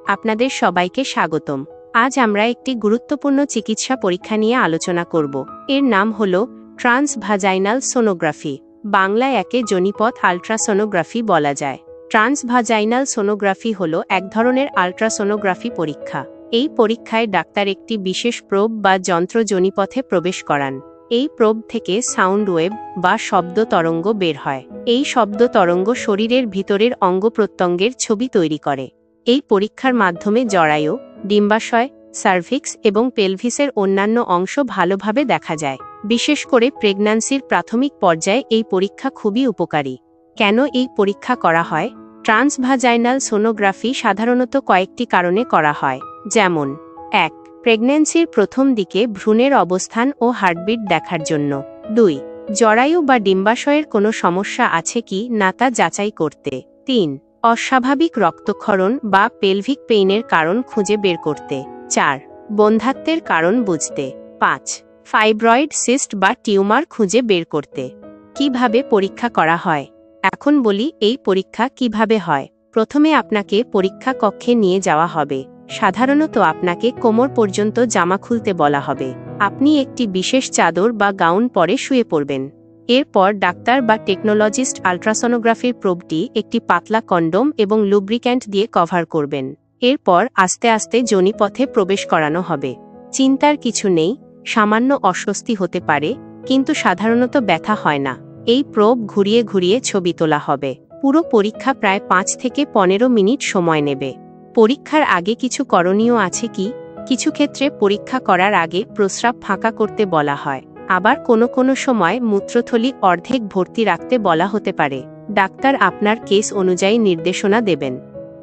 আপনাদের সবাইকে স্বাগতম। আজ আমরা একটি গুরুত্বপূর্ণ চিকিৎসা পরীক্ষা নিয়ে আলোচনা করব। এর নাম হল ট্রান্সভাজাইনাল সোনোগ্রাফি। বাংলায় একে যোনিপথ আল্ট্রাসোনোগ্রাফি বলা যায়। ট্রান্সভাজাইনাল সোনোগ্রাফি হল এক ধরনের আল্ট্রাসোনোগ্রাফি পরীক্ষা। এই পরীক্ষায় ডাক্তার একটি বিশেষ প্রোব বা যন্ত্র যোনিপথে প্রবেশ করান। এই প্রোব থেকে সাউন্ড ওয়েভ বা শব্দ তরঙ্গ বের হয়। এই শব্দ তরঙ্গ শরীরের ভিতরের অঙ্গ প্রত্যঙ্গের ছবি তৈরি করে। এই পরীক্ষার মাধ্যমে জরায়ু, ডিম্বাশয়, সার্ভিক্স এবং পেলভিসের অন্যান্য অংশ ভালোভাবে দেখা যায়। বিশেষ করে প্রেগন্যান্সির প্রাথমিক পর্যায়ে এই পরীক্ষা খুবই উপকারী। কেন এই পরীক্ষা করা হয়? ট্রান্সভাজাইনাল সোনোগ্রাফি সাধারণত কয়েকটি কারণে করা হয়, যেমন 1. প্রেগন্যান্সির প্রথম দিকে ভ্রূণের অবস্থান ও হার্টবিট দেখার জন্য। 2. জরায়ু বা ডিম্বাশয়ের কোনো সমস্যা আছে কি না তা যাচাই করতে। 3. অস্বাভাবিক রক্তক্ষরণ বা পেলভিক পেইনের কারণ খুঁজে বের করতে। 4. বন্ধ্যাত্বের কারণ বুঝতে। 5. ফাইব্রয়েড সিস্ট বা টিউমার খুঁজে বের করতে। কিভাবে পরীক্ষা করা হয়? এখন বলি এই পরীক্ষা কিভাবে হয়। প্রথমে আপনাকে পরীক্ষা কক্ষে নিয়ে যাওয়া হবে। সাধারণত আপনাকে কোমর পর্যন্ত জামা খুলতে বলা হবে। আপনি একটি বিশেষ চাদর বা গাউন পরে শুয়ে পড়বেন। এরপর ডাক্তার বা টেকনোলজিস্ট আল্ট্রাসোনোগ্রাফির প্রোবটি একটি পাতলা কন্ডোম এবং লুব্রিক্যান্ট দিয়ে কভার করবেন। এরপর আস্তে আস্তে যোনিপথে প্রবেশ করানো হবে। চিন্তার কিছু নেই, সামান্য অস্বস্তি হতে পারে, কিন্তু সাধারণত ব্যথা হয় না। এই প্রোব ঘুরিয়ে ঘুরিয়ে ছবি তোলা হবে। পুরো পরীক্ষা প্রায় 5 থেকে 15 মিনিট সময় নেবে। পরীক্ষার আগে কিছু করণীয় আছে কি? কিছু ক্ষেত্রে পরীক্ষা করার আগে প্রস্রাব ফাঁকা করতে বলা হয়। আবার কোনো সময় মূত্রথলি অর্ধেক ভর্তি রাখতে বলা হতে পারে। ডাক্তার আপনার কেস অনুযায়ী নির্দেশনা দেবেন।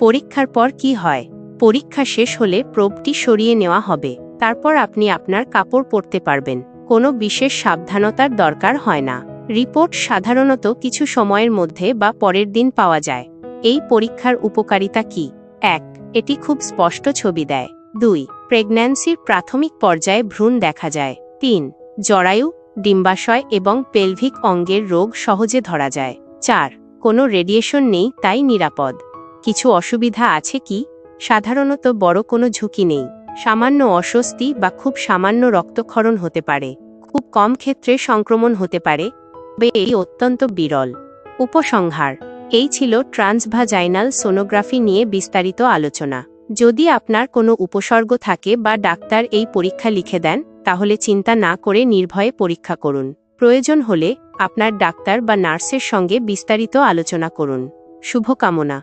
পরীক্ষার পর কি হয়? পরীক্ষা শেষ হলে প্রোবটি সরিয়ে নেওয়া হবে। তারপর আপনি আপনার কাপড় পরতে পারবেন। কোনো বিশেষ সাবধানতার দরকার হয় না। রিপোর্ট সাধারণত কিছু সময়ের মধ্যে বা পরের দিন পাওয়া যায়। এই পরীক্ষার উপকারিতা কি? 1. এটি খুব স্পষ্ট ছবি দেয়। 2. প্রেগন্যান্সির প্রাথমিক পর্যায়ে ভ্রূণ দেখা যায়। 3. জরায়ু, ডিম্বাশয় এবং পেলভিক অঙ্গের রোগ সহজে ধরা যায়। 4. কোনো রেডিয়েশন নেই, তাই নিরাপদ। কিছু অসুবিধা আছে কি? সাধারণত বড় কোনো ঝুঁকি নেই। সামান্য অস্বস্তি বা খুব সামান্য রক্তক্ষরণ হতে পারে। খুব কম ক্ষেত্রে সংক্রমণ হতে পারে, তবে এই অত্যন্ত বিরল। উপসংহার: এই ছিল ট্রান্সভাজাইনাল সোনোগ্রাফি নিয়ে বিস্তারিত আলোচনা। যদি আপনার কোনো উপসর্গ থাকে বা ডাক্তার এই পরীক্ষা লিখে দেন, তাহলে চিন্তা না করে নির্ভয়ে পরীক্ষা করুন। প্রয়োজন হলে আপনার ডাক্তার বা নার্সের সঙ্গে বিস্তারিত আলোচনা করুন। শুভকামনা।